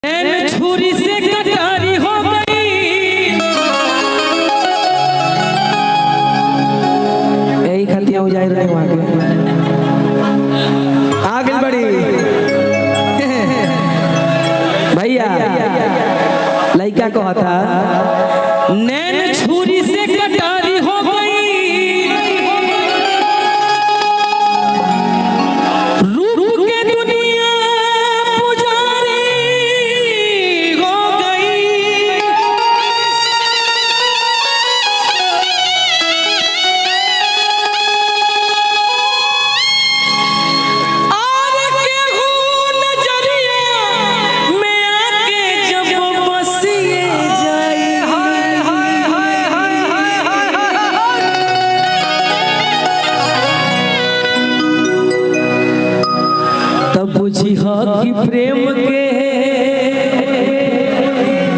नैन छुरी से कटारी हो गई। यही खतिया हो जाए रहे वहां के आगे बढ़ी भैया लड़का कहा था नैन छुरी से कटारी हो गई, रूप के दुनिया पुजारी हो गई। और केहू नजरिया में आके जब बसिए जाई, तब बुझी हो कि प्रेम के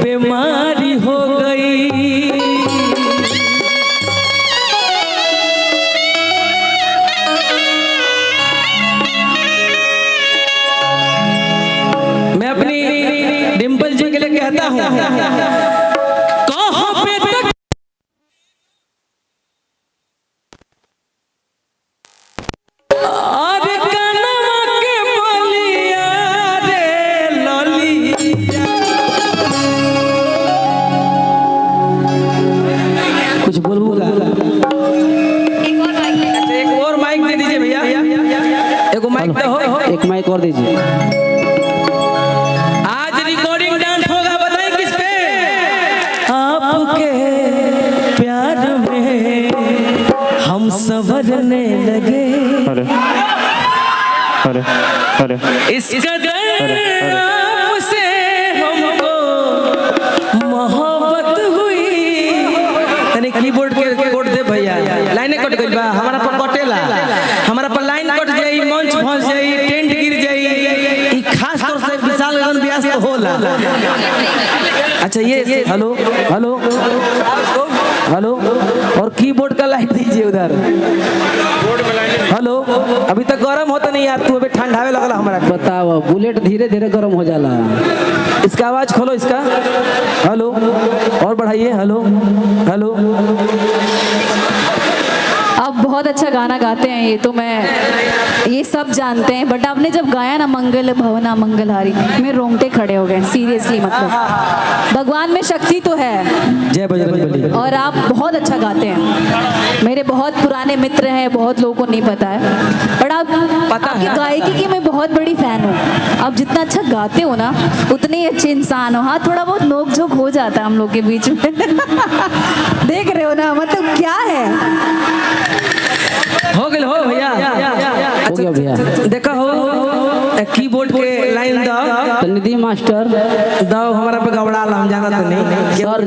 बीमारी हो गई। मैं अपनी डिम्पल जी के लिए कहता हूँ कहाँ पे तक और कनवा के बलिया रे ललिया। कुछ बोलूंगा। अच्छा एक और माइक दे दीजिए भैया, एक माइक तो हो, एक माइक और दीजिए। आज रिकॉर्डिंग डांस होगा, बताइए किस पे? आपके प्यार में हम संवरने लगे, अरे अरे अरे इस कदर आपसे हमको मोहब्बत हुई। तने कीबोर्ड के कोड दे भैया, लाइनें कट गइल बा, हमारा पर कटेला, हमारा पर लाइन कट जाई, मंच फंस जाई, टेंट गिर जाई। ई खास तौर से विशाल गगन व्यास तो होला। अच्छा ये हेलो हेलो हेलो और कीबोर्ड का लाइन दीजिए उधर। हेलो अभी तक गर्म होता नहीं यार, तू अभी ठंडावे लगला हमारा। बताओ, बुलेट धीरे धीरे गर्म हो जाला। इसका आवाज खोलो इसका। हेलो और बढ़ाइए। हेलो हेलो आप बहुत अच्छा गाना गाते हैं, ये तो मैं ये सब जानते हैं, बट आपने जब गाया ना मंगल भवना मंगलहारी, मेरे रोंगटे खड़े हो गए सीरियसली। मतलब भगवान में शक्ति तो है, जय बजरंगबली। और आप बहुत अच्छा गाते हैं। मेरे बहुत पुराने मित्र हैं, बहुत लोगों को नहीं पता है, बट आप आपकी गायकी की मैं बहुत बड़ी फैन हूँ। आप जितना अच्छा गाते हो ना उतने ही अच्छे इंसान हो। हाँ थोड़ा बहुत नोक झोंक हो जाता है हम लोग के बीच में देख रहे हो ना, मतलब क्या है। हो गए हो भैया, हो गया भैया। देखा हो कीबोर्ड के लाइन दो निधि मास्टर दो, हमारा पे गबड़ा हम जाना तो नहीं। सर